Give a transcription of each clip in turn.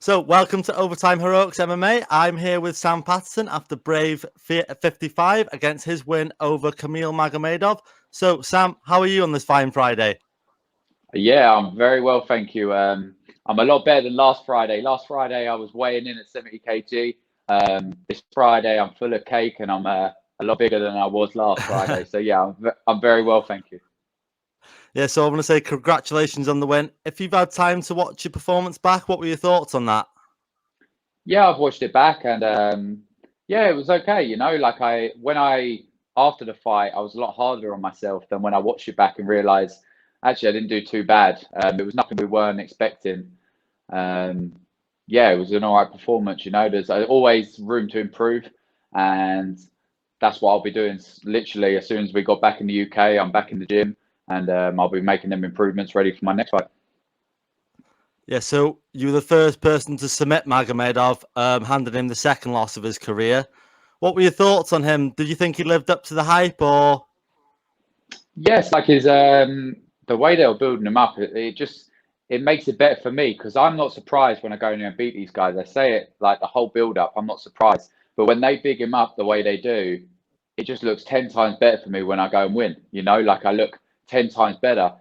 So, welcome to Overtime Heroics MMA. I'm here with Sam Patterson after Brave 55 against his win over Kamil Magomedov. So, Sam, how are you on this fine Friday? Yeah, I'm very well, thank you. I'm a lot better than last Friday. Last Friday, I was weighing in at 70 kg. This Friday, I'm full of cake and I'm a lot bigger than I was last Friday. So yeah, I'm very well, thank you. Yeah, so I want to say congratulations on the win. If you've had time to watch your performance back, what were your thoughts on that? Yeah, I've watched it back and yeah, it was okay. Like after the fight, I was a lot harder on myself than when I watched it back and realized actually I didn't do too bad. It was nothing we weren't expecting. Um, yeah, it was an all right performance. There's always room to improve, and that's what I'll be doing. Literally, as soon as we got back in the UK, I'm back in the gym, and I'll be making them improvements ready for my next fight. Yeah, so you were the first person to submit Magomedov, handing him the second loss of his career. What were your thoughts on him? Did you think he lived up to the hype, or? Yes, like his the way they were building him up, it makes it better for me because I'm not surprised when I go in there and beat these guys. I say it like the whole build up, I'm not surprised. But when they big him up the way they do, it just looks 10 times better for me when I go and win. Like I look 10 times better.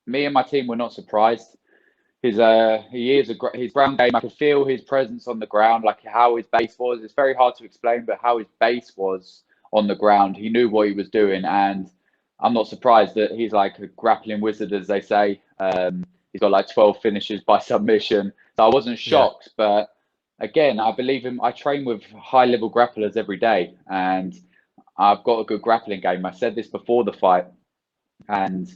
Me and my team were not surprised. His ground game. I could feel his presence on the ground, like how his base was. It's very hard to explain, but how his base was on the ground, he knew what he was doing, and I'm not surprised that he's like a grappling wizard, as they say. He's got like 12 finishes by submission, so I wasn't Yeah. shocked. But again, I believe him. I train with high-level grapplers every day, and I've got a good grappling game. I said this before the fight, and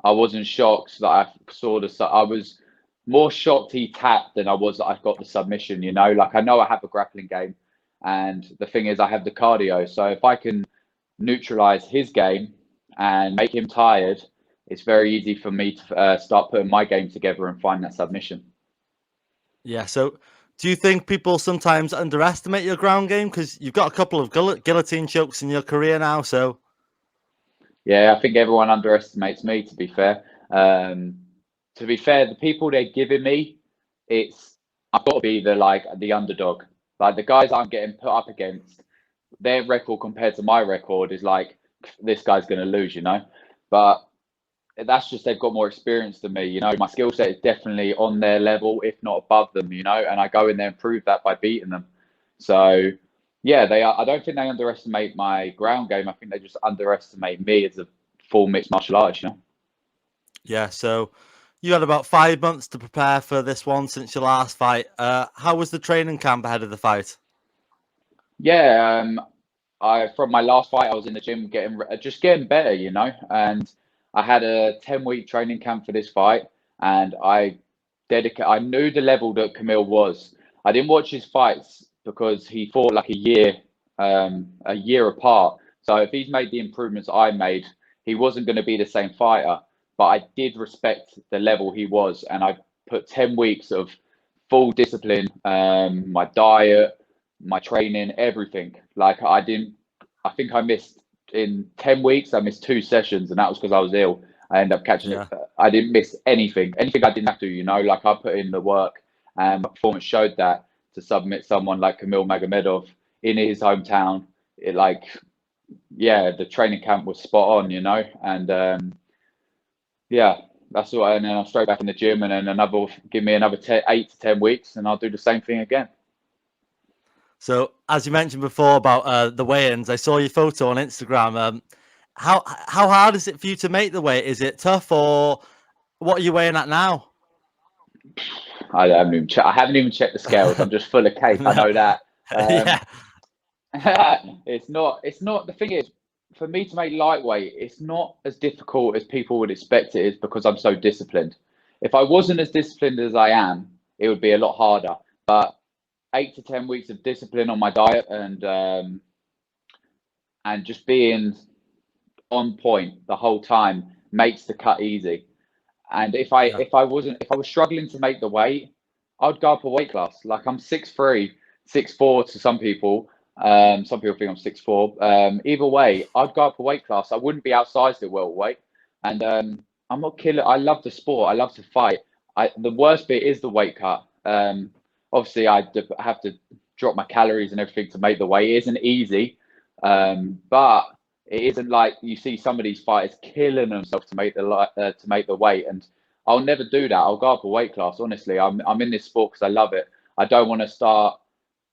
I wasn't shocked that I saw I was more shocked he tapped than I was that I got the submission. Like I know I have a grappling game, and the thing is, I have the cardio. So if I can neutralize his game and make him tired, it's very easy for me to start putting my game together and find that submission. Yeah, so do you think people sometimes underestimate your ground game? Because you've got a couple of guillotine chokes in your career now, so. Yeah, I think everyone underestimates me. To be fair, the people they're giving me, it's I've got to be the underdog. Like the guys I'm getting put up against, their record compared to my record is like this guy's going to lose. But that's just they've got more experience than me. My skill set is definitely on their level, if not above them. And I go in there and prove that by beating them. So yeah, they are. I don't think they underestimate my ground game. I think they just underestimate me as a full mixed martial artist. Yeah, so you had about 5 months to prepare for this one since your last fight. How was the training camp ahead of the fight? Yeah, I from my last fight, I was in the gym just getting better, and I had a 10-week training camp for this fight, and I knew the level that Kamil was. I didn't watch his fights because he fought like a year apart. So if he's made the improvements I made, he wasn't going to be the same fighter. But I did respect the level he was, and I put 10 weeks of full discipline, my diet, my training, everything. Like I didn't. I think I missed in 10 weeks. I missed 2 sessions, and that was because I was ill. I ended up catching it. Yeah. I didn't miss anything I didn't have to. Like I put in the work, and my performance showed that to submit someone like Kamil Magomedov in his hometown. Yeah, the training camp was spot on. And yeah, that's what. And then I'm straight back in the gym, and then give me another 8 to 10 weeks, and I'll do the same thing again. So as you mentioned before about the weigh-ins, I saw your photo on Instagram. How hard is it for you to make the weight? Is it tough, or what are you weighing at now? I haven't even checked the scales. I'm just full of cake. I No. know that. Yeah. It's not. It's not. The thing is, for me to make lightweight, it's not as difficult as people would expect it is because I'm so disciplined. If I wasn't as disciplined as I am, it would be a lot harder. But 8 to 10 weeks of discipline on my diet and just being on point the whole time makes the cut easy. And Yeah. if I was struggling to make the weight, I'd go up a weight class. Like I'm 6'3", 6'4" to some people. Some people think I'm 6'4". Either way, I'd go up a weight class. I wouldn't be outsized at welterweight. And I'm not killing. I love the sport. I love to fight. The worst bit is the weight cut. Obviously, I have to drop my calories and everything to make the weight. It isn't easy, but it isn't like you see some of these fighters killing themselves to make the weight. And I'll never do that. I'll go up a weight class. Honestly, I'm in this sport because I love it. I don't want to start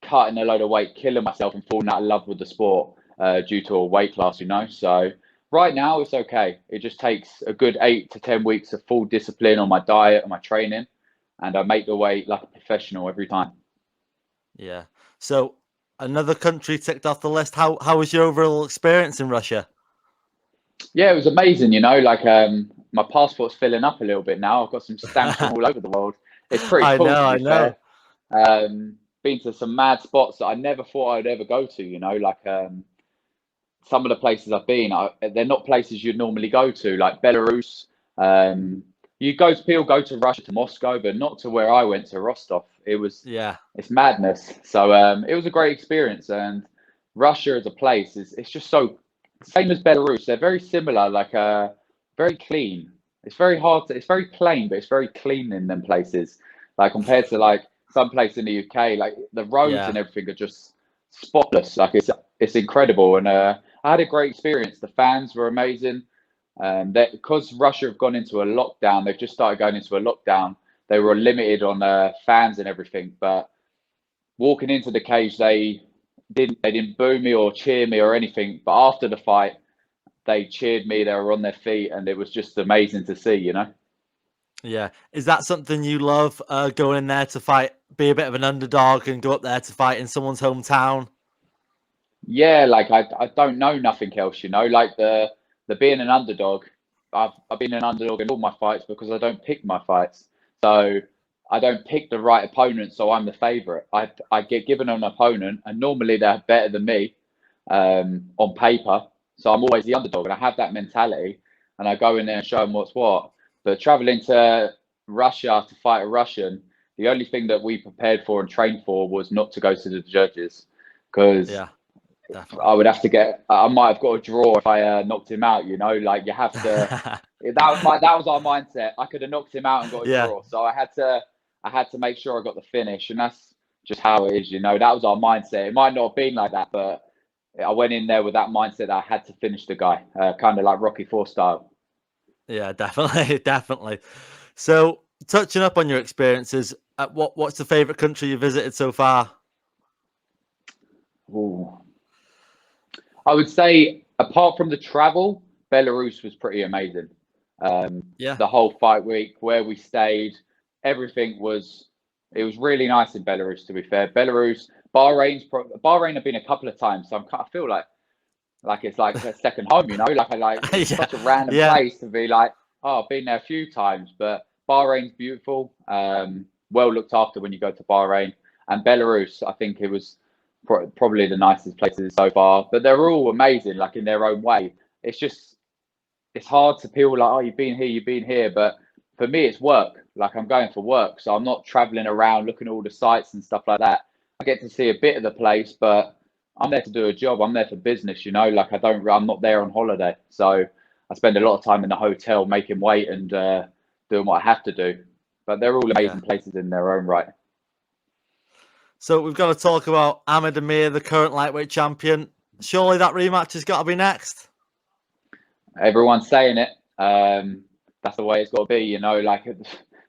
cutting a load of weight, killing myself, and falling out of love with the sport due to a weight class. So right now it's okay. It just takes a good 8 to 10 weeks of full discipline on my diet and my training, and I make the weight like a professional every time. Yeah. So another country ticked off the list. How was your overall experience in Russia? Yeah, it was amazing. Like my passport's filling up a little bit now. I've got some stamps from all over the world. It's pretty I cool, know, to I be fair. know. Been to some mad spots that I never thought I'd ever go to. Like some of the places I've been, they're not places you'd normally go to, like Belarus. People go to Russia, to Moscow, but not to where I went, to Rostov. Yeah. It's madness. So it was a great experience, and Russia as a place it's just so same as Belarus. They're very similar, like very clean. It's very hard to. It's very plain, but it's very clean in them places. Like compared to like some place in the UK, like the roads Yeah. and everything are just spotless. Like it's incredible, and I had a great experience. The fans were amazing. Because Russia have gone into a lockdown, they've just started going into a lockdown. They were limited on fans and everything, but walking into the cage, they didn't boo me or cheer me or anything. But after the fight, they cheered me. They were on their feet, and it was just amazing to see. Yeah. Is that something you love, going in there to fight, be a bit of an underdog and go up there to fight in someone's hometown? Yeah, like I don't know nothing else. Like the being an underdog. I've been an underdog in all my fights because I don't pick my fights. So I don't pick the right opponent, so I'm the favorite. I get given an opponent, and normally they're better than me on paper. So I'm always the underdog, and I have that mentality, and I go in there and show them what's what. But traveling to Russia to fight a Russian, the only thing that we prepared for and trained for was not to go to the judges, because Yeah, I definitely. would have to I might have got a draw if I knocked him out. Like you have to. That was our mindset. I could have knocked him out and got a Yeah. draw, so I had to make sure I got the finish, and that's just how it is. That was our mindset. It might not have been like that, but I went in there with that mindset that I had to finish the guy, kind of like Rocky Four style. Yeah, definitely, definitely. So, touching up on your experiences, what's the favorite country you visited so far? Ooh. I would say, apart from the travel, Belarus was pretty amazing. Yeah, The whole fight week, where we stayed, everything was. It was really nice in Belarus. To be fair, Bahrain have been a couple of times, so I feel like it's like a second home. Like it's yeah, such a random yeah, place to be like, oh, I've been there a few times, but Bahrain's beautiful. Well looked after when you go to Bahrain, and Belarus. I think it was probably the nicest places so far. But they're all amazing, like in their own way. It's just it's hard to peel like, oh, you've been here. But for me, it's work. Like I'm going for work, so I'm not traveling around looking at all the sites and stuff like that. I get to see a bit of the place, but I'm there to do a job. I'm there for business. Like I'm not there on holiday. So I spend a lot of time in the hotel making weight and doing what I have to do. But they're all yeah. amazing places in their own right. So we've got to talk about Ahmed Amir, the current lightweight champion. Surely that rematch has got to be next. Everyone's saying it. That's the way it's got to be. Like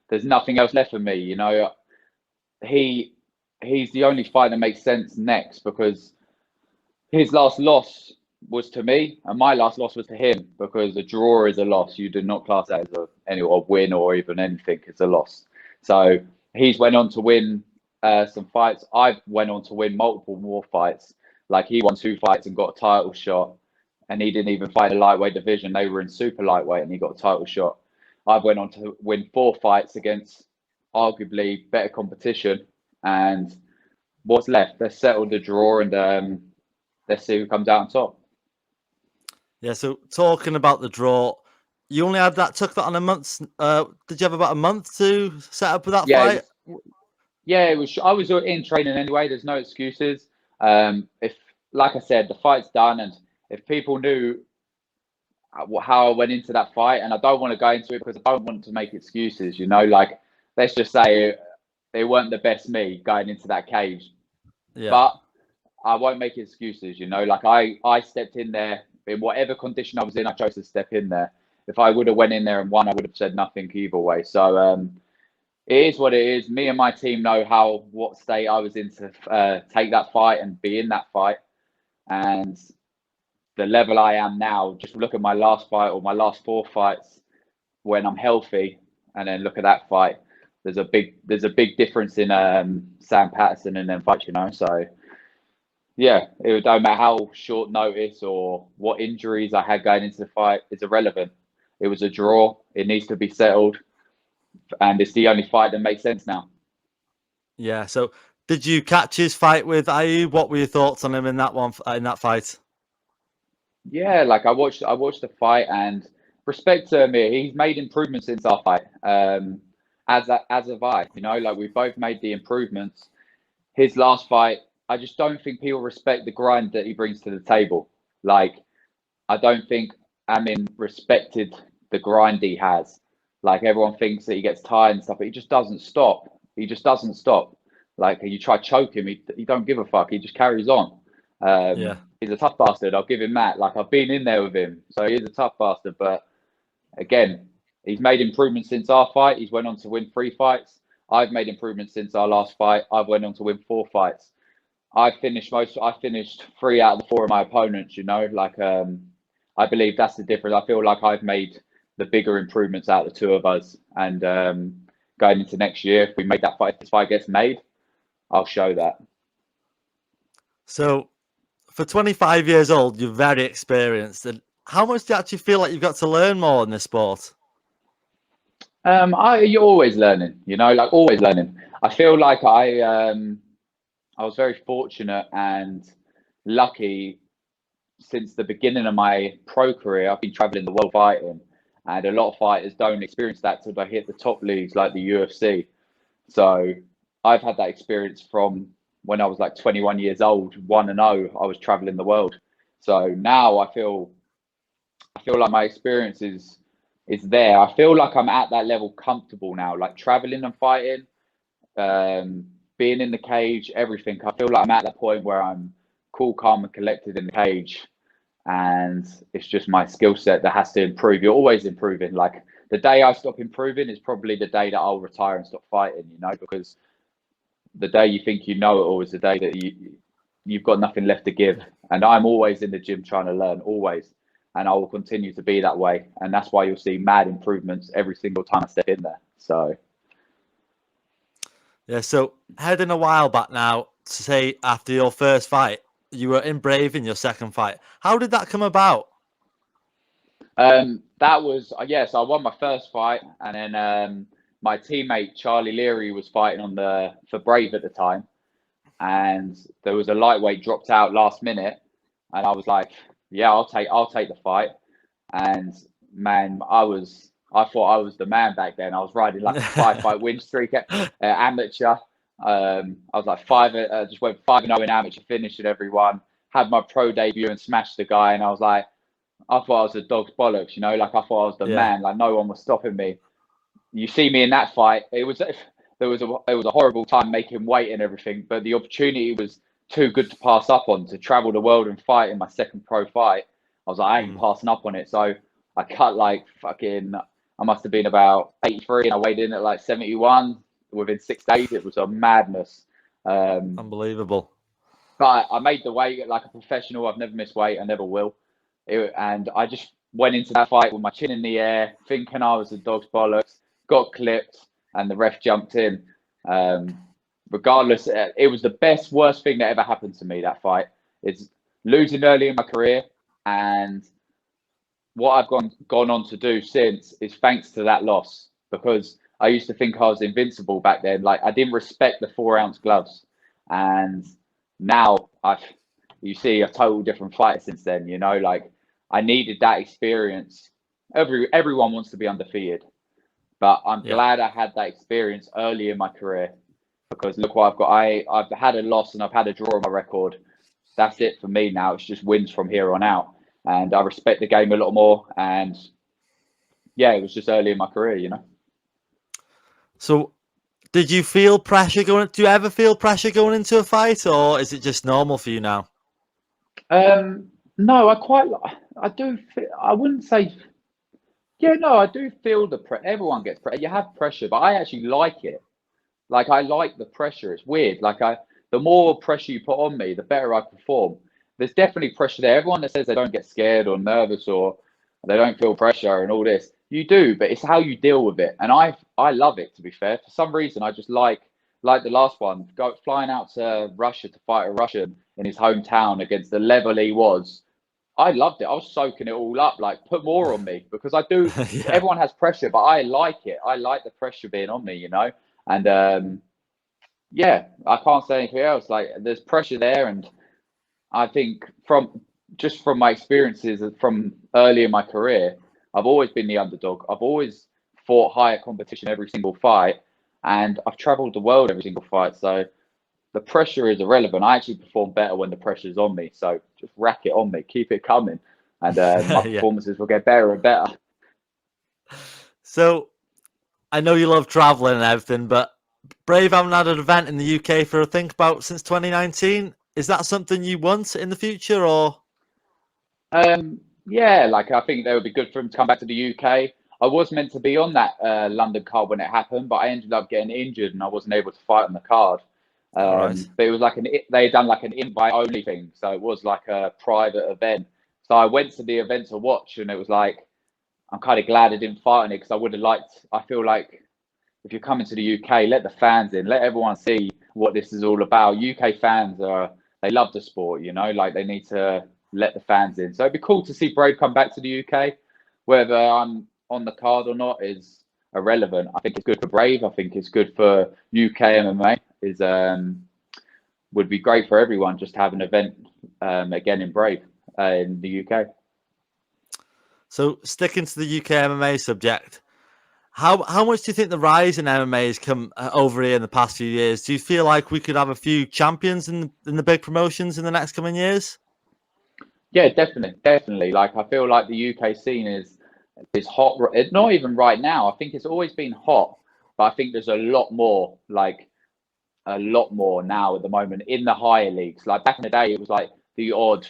there's nothing else left for me. He he's the only fight that makes sense next, because his last loss was to me, and my last loss was to him, because a draw is a loss. You do not class that as a win or even anything. It's a loss. So he's went on to win some fights. I went on to win multiple more fights. Like he won 2 fights and got a title shot, and he didn't even fight the lightweight division. They were in super lightweight, and he got a title shot. I went on to win 4 fights against arguably better competition, and what's left? Let's settle the draw, and let's see who comes out on top. Yeah. So talking about the draw, you only took that on a month. Did you have about a month to set up with that Yeah, fight? it was. I was in training anyway. There's no excuses. If, like I said, the fight's done, and if people knew how I went into that fight, and I don't want to go into it because I don't want to make excuses. Like let's just say they weren't the best me going into that cage. Yeah. But I won't make excuses, you know. Like I stepped in there in whatever condition I was in. I chose to step in there. If I would have went in there and won, I would have said nothing either way. So it is what it is. Me and my team know what state I was in to take that fight and be in that fight. And the level I am now, just look at my last fight or my last 4 fights when I'm healthy, and then look at that fight. There's a big difference in Sam Patterson and them fights, you know. So yeah, it don't matter how short notice or what injuries I had going into the fight. It's irrelevant. It was a draw. It needs to be settled, and it's the only fight that makes sense now. Yeah. So, did you catch his fight with Ayub? What were your thoughts on him in that fight? Yeah, like I watched the fight, and respect to him here. He's made improvements since our fight. As have I. You know, like we both made the improvements. His last fight, I just don't think people respect the grind that he brings to the table. Like, I don't think Amin respected the grind he has. Like, everyone thinks that he gets tired and stuff, but he just doesn't stop. He just doesn't stop. Like, you try to choke him, he don't give a fuck. He just carries on. Yeah. He's a tough bastard. I'll give him that. Like, I've been in there with him, so he is a tough bastard. But again, he's made improvements since our fight. He's went on to win 3 fights. I've made improvements since our last fight. I've went on to win 4 fights. I finished 3 out of the 4 of my opponents, you know. Like, I believe that's the difference. I feel like I've made the bigger improvements out of the 2 of us. And going into next year, if we make that fight, this fight gets made, I'll show that. So, for 25 years old, you're very experienced. And how much do you actually feel like you've got to learn more in this sport? You're always learning, you know, like always learning. I feel like I was very fortunate and lucky since the beginning of my pro career. I've been traveling the world fighting, and a lot of fighters don't experience that till they hit the top leagues like the UFC. So I've had that experience from when I was like 21 years old, 1-0. I was traveling the world. So now I feel like my experience is there. I feel like I'm at that level comfortable now, like traveling and fighting, being in the cage, everything. I feel like I'm at that point where I'm cool, calm, and collected in the cage, and it's just my skill set that has to improve. You're always improving. Like, the day I stop improving is probably the day that I'll retire and stop fighting, you know, because the day you think you know it all is the day that you've got nothing left to give. And I'm always in the gym trying to learn, always. And I will continue to be that way. And that's why you'll see mad improvements every single time I step in there. So Yeah, so heading a while back now, to say after your first fight, you were in Brave in your second fight. How did that come about? that was yes, I won my first fight, and then my teammate Charlie Leary was fighting for Brave at the time, and there was a lightweight dropped out last minute, and I was like, yeah, I'll take the fight. And man, I thought I was the man back then. I was riding like a 5-fight win streak at amateur. I was like just went 5-0 in amateur, finished at everyone. Had my pro debut and smashed the guy, and I was like, I thought I was a dog's bollocks, you know, like I thought I was the man, like no one was stopping me. You see me in that fight, it was a horrible time making weight and everything, but the opportunity was too good to pass up on, to travel the world and fight in my second pro fight. I was like, I ain't passing up on it. So I cut like I must have been about 83 and I weighed in at like 71 within 6 days. It was a madness. Unbelievable. But I made the weight like a professional. I've never missed weight. I never will. And I just went into that fight with my chin in the air, thinking I was a dog's bollocks, got clipped, and the ref jumped in. Regardless, it was the worst thing that ever happened to me, that fight. It's losing early in my career, and what I've gone on to do since is thanks to that loss, because I used to think I was invincible back then. Like, I didn't respect the 4-ounce gloves, and now you see a total different fighter since then. You know, like, I needed that experience. Everyone wants to be undefeated, but I'm glad I had that experience early in my career, because look what I've got. I've had a loss and I've had a draw on my record. That's it for me now. It's just wins from here on out, and I respect the game a lot more. And yeah, it was just early in my career, you know. So Did you feel pressure going? Do you ever feel pressure going into a fight, or is it just normal for you now? No, I do. I wouldn't say. Yeah, no, I do feel the pressure. Everyone gets pressure. You have pressure, but I actually like it. Like I like the pressure. It's weird. The more pressure you put on me, the better I perform. There's definitely pressure there. Everyone that says they don't get scared or nervous or they don't feel pressure and all this, you do, but it's how you deal with it. And I love it, to be fair. For some reason, I just like the last one, flying out to Russia to fight a Russian in his hometown against the level he was. I loved it. I was soaking it all up. Like, put more on me because I do. Yeah. Everyone has pressure, but I like it. I like the pressure being on me, you know. And yeah, I can't say anything else. Like, there's pressure there, and I think from my experiences from early in my career, I've always been the underdog. I've always fought higher competition every single fight, and I've travelled the world every single fight. So the pressure is irrelevant. I actually perform better when the pressure's on me. So just rack it on me, keep it coming, and my Yeah. performances will get better and better. So I know you love traveling and everything, but Brave haven't had an event in the UK for I think about since 2019. Is that something you want in the future, or? Yeah, like I think that would be good for him to come back to the UK. I was meant to be on that London card when it happened, but I ended up getting injured and I wasn't able to fight on the card. All right. But it was like they had done like an invite only thing, so it was like a private event. So I went to the event to watch, and it was like I'm kind of glad I didn't fight on it because I would have liked. I feel like if you're coming to the UK, let the fans in, let everyone see what this is all about. UK fans they love the sport, you know, like they need to let the fans in. So it'd be cool to see Brave come back to the UK. Whether I'm on the card or not is irrelevant. I think it's good for Brave. I think it's good for UK MMA. Is would be great for everyone just to have an event again in Brave in the UK. So sticking to the UK MMA subject, how much do you think the rise in MMA has come over here in the past few years? Do you feel like we could have a few champions in the big promotions in the next coming years? Yeah, definitely, definitely. Like I feel like the UK scene is hot. Not even right now. I think it's always been hot, but I think there's a lot more, like a lot more now at the moment in the higher leagues. Like back in the day, it was like the odd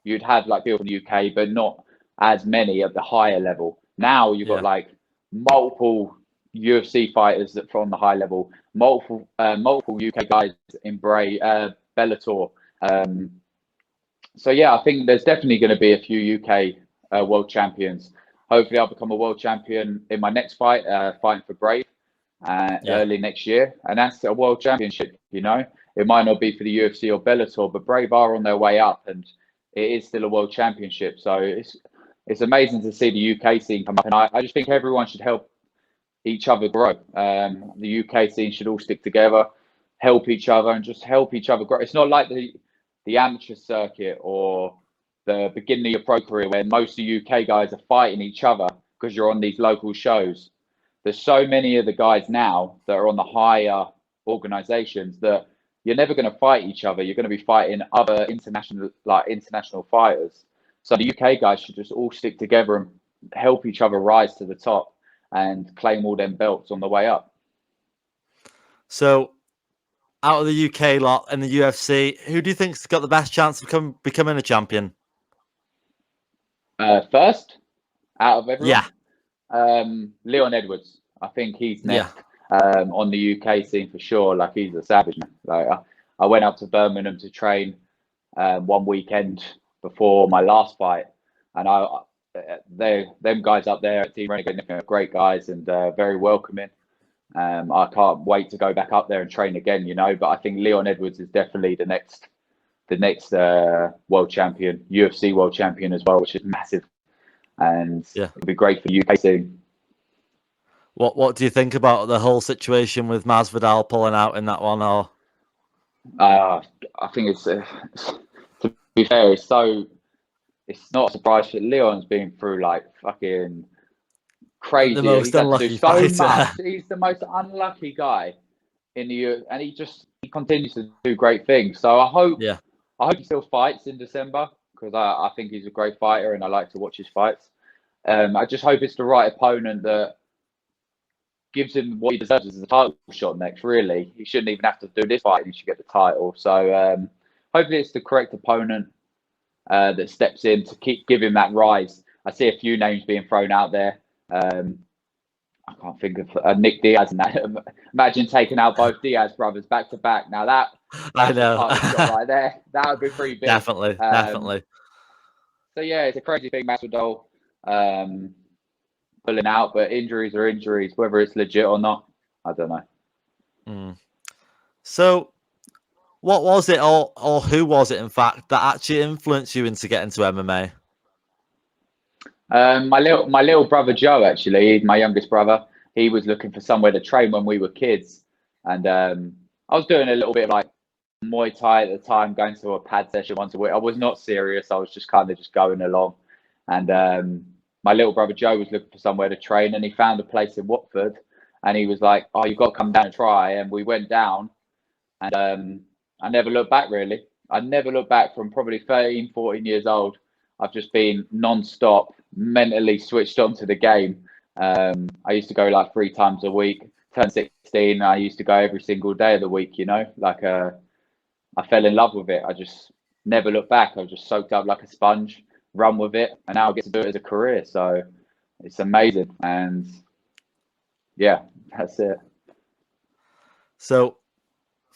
you'd have like people from the UK, but not as many at the higher level. Now you've got Yeah. like multiple UFC fighters that from the high level, multiple UK guys in Bellator. Um, so yeah, I think there's definitely going to be a few UK world champions. Hopefully, I'll become a world champion in my next fight, fighting for Brave Yeah. early next year, and that's a world championship. You know, it might not be for the UFC or Bellator, but Brave are on their way up, and it is still a world championship. So it's amazing to see the UK scene come up, and I just think everyone should help each other grow. The UK scene should all stick together, help each other, and just help each other grow. It's not like the amateur circuit or the beginning of your pro career where most of the UK guys are fighting each other because you're on these local shows. There's so many of the guys now that are on the higher organizations that you're never going to fight each other. You're going to be fighting other international fighters. So the UK guys should just all stick together and help each other rise to the top and claim all them belts on the way up. So out of the UK lot and the UFC, who do you think's got the best chance of becoming a champion? First, out of everyone, Yeah. Leon Edwards. I think he's Yeah. next on the UK scene for sure. Like he's a savage man. Like I went up to Birmingham to train one weekend before my last fight, and them guys up there at Team Renegade are great guys and very welcoming. I can't wait to go back up there and train again, you know. But I think Leon Edwards is definitely the next world champion, UFC world champion as well, which is massive, and Yeah. it'd be great for UK soon. What do you think about the whole situation with Masvidal pulling out in that one? Or I think it's to be fair, it's not a surprise that Leon's been through like fucking the crazy. most He's had to do unlucky so fighter? much. He's the most unlucky guy in the and he continues to do great things. So Yeah. I hope he still fights in December because I think he's a great fighter and I like to watch his fights. I just hope it's the right opponent that gives him what he deserves as a title shot next, really. He shouldn't even have to do this fight. He should get the title. So hopefully it's the correct opponent that steps in to give him that rise. I see a few names being thrown out there. I can't think of Nick Diaz and that. Imagine taking out both Diaz brothers back to back. Now that's a title shot right there. That would be pretty big. Definitely. So yeah, it's a crazy thing, Masvidal pulling out, but injuries are injuries, whether it's legit or not, I don't know. So, what was it, or who was it, in fact, that actually influenced you into getting to MMA? My little brother Joe, actually, my youngest brother, he was looking for somewhere to train when we were kids, and I was doing a little bit of like Muay Thai at the time, going to a pad session once a week. I was not serious. I was just kind of just going along, and my little brother Joe was looking for somewhere to train, and he found a place in Watford, and he was like, "Oh, you've got to come down and try." And we went down, and I never looked back, really. I never looked back from probably 13, 14 years old. I've just been non-stop, mentally switched on to the game. I used to go like 3 times a week. Turned 16, I used to go every single day of the week, you know. Like I fell in love with it. I just never looked back. I was just soaked up like a sponge, run with it, and now I get to do it as a career. So it's amazing. And yeah, that's it. So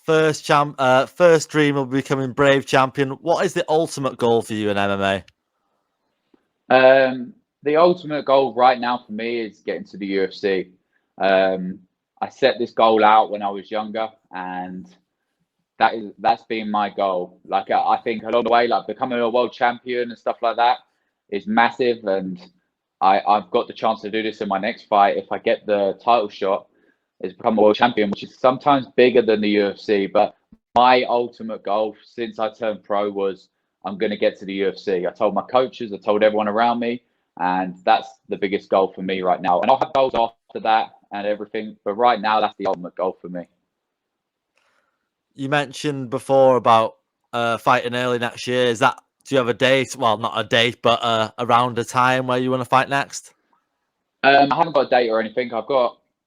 first dream of becoming Brave champion. What is the ultimate goal for you in MMA? The ultimate goal right now for me is getting to the UFC. I set this goal out when I was younger, and that's been my goal. Like I think along the way, like becoming a world champion and stuff like that is massive, and I've got the chance to do this in my next fight if I get the title shot, is become a world champion, which is sometimes bigger than the UFC. But my ultimate goal since I turned pro was I'm going to get to the UFC. I told my coaches, I told everyone around me, and that's the biggest goal for me right now. And I'll have goals after that and everything, but right now that's the ultimate goal for me. You mentioned before about fighting early next year. Do you have a date? Well, not a date, but around a time where you want to fight next? I haven't got a date or anything.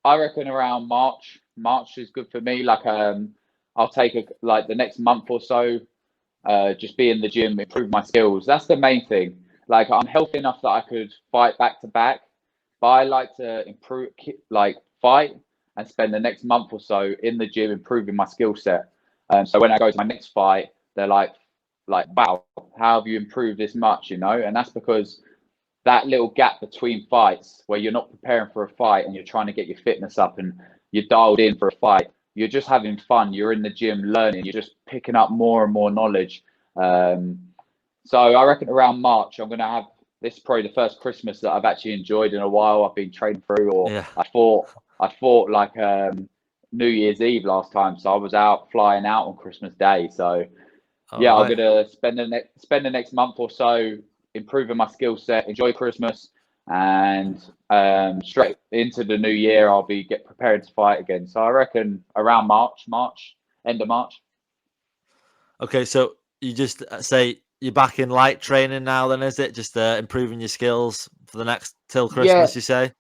I reckon around March. March is good for me. Like I'll take like the next month or so, just be in the gym, improve my skills. That's the main thing. Like I'm healthy enough that I could fight back to back, but I like to improve, like fight and spend the next month or so in the gym improving my skill set. So when I go to my next fight, they're like, wow, how have you improved this much? You know, and that's because that little gap between fights where you're not preparing for a fight and you're trying to get your fitness up and you're dialed in for a fight. You're just having fun. You're in the gym learning. You're just picking up more and more knowledge. So I reckon around March, I'm going to have this probably the first Christmas that I've actually enjoyed in a while. I've been training through, or Yeah. I fought like New Year's Eve last time, so I was out flying out on Christmas Day. So yeah, I'm gonna spend the next month or so improving my skill set, enjoy Christmas, and straight into the new year I'll be prepared to fight again. So I reckon around March, end of March. Okay, so you just say you're back in light training now, then, is it? Just improving your skills for the next till Christmas, you say?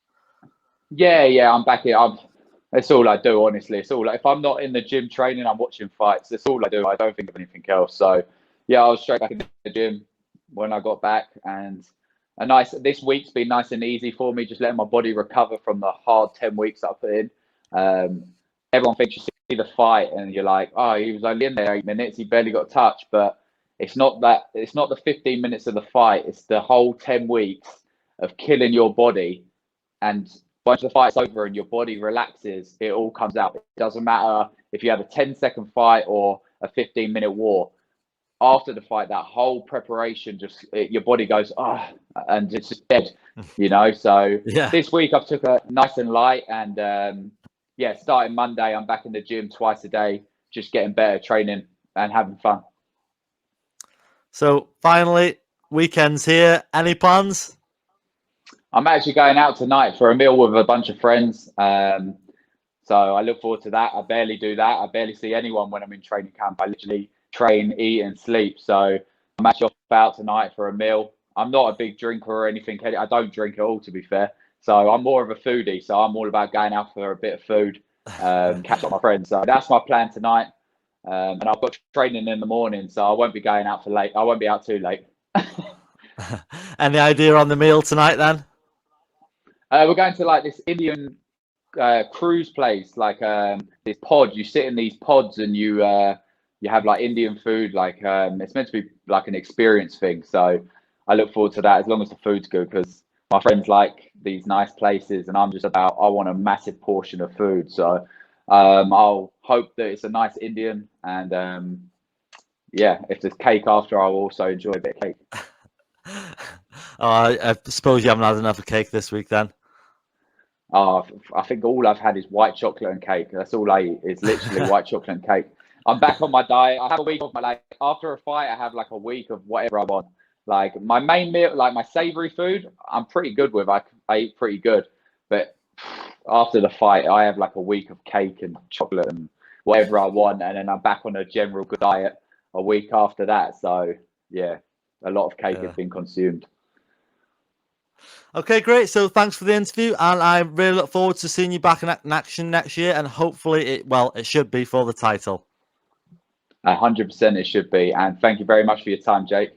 Yeah, I'm back here. That's all I do, honestly. It's all if I'm not in the gym training, I'm watching fights. That's all I do. I don't think of anything else. So yeah, I was straight back in the gym when I got back, and this week's been nice and easy for me, just letting my body recover from the hard 10 weeks I put in. Everyone thinks you see the fight and you're like, oh, he was only in there 8 minutes, he barely got touched, but it's not the 15 minutes of the fight, it's the whole 10 weeks of killing your body, and once the fight's over and your body relaxes, it all comes out. It doesn't matter if you have a 10-second fight or a 15-minute war. After the fight, that whole preparation, your body goes, and it's just dead, you know. So Yeah. This week I've took it nice and light, and starting Monday, I'm back in the gym twice a day, just getting better, training and having fun. So finally, weekend's here. Any plans? I'm actually going out tonight for a meal with a bunch of friends. So I look forward to that. I barely do that. I barely see anyone when I'm in training camp. I literally train, eat, and sleep. So I'm actually off out tonight for a meal. I'm not a big drinker or anything. I don't drink at all, to be fair. So I'm more of a foodie. So I'm all about going out for a bit of food, catch up with my friends. So that's my plan tonight. And I've got training in the morning, so I won't be going out for late. I won't be out too late. Any idea on the meal tonight then? We're going to like this Indian cruise place, like this pod. You sit in these pods and you have like Indian food. Like it's meant to be like an experience thing. So I look forward to that as long as the food's good, because my friends like these nice places, and I'm just about I want a massive portion of food. So I'll hope that it's a nice Indian, and yeah, if there's cake after, I'll also enjoy a bit of cake. I suppose you haven't had enough of cake this week then. I think all I've had is white chocolate and cake. That's all I eat. It's literally white chocolate and cake. I'm back on my diet. I have a week of like after a fight, I have like a week of whatever I want. Like my main meal, like my savory food, I'm pretty good with. I eat pretty good, but after the fight, I have like a week of cake and chocolate and whatever I want, and then I'm back on a general good diet a week after that. So yeah, a lot of cake has been consumed. Okay, great. So thanks for the interview, and I really look forward to seeing you back in action next year, and hopefully it should be for the title. 100% it should be. And thank you very much for your time, Jake.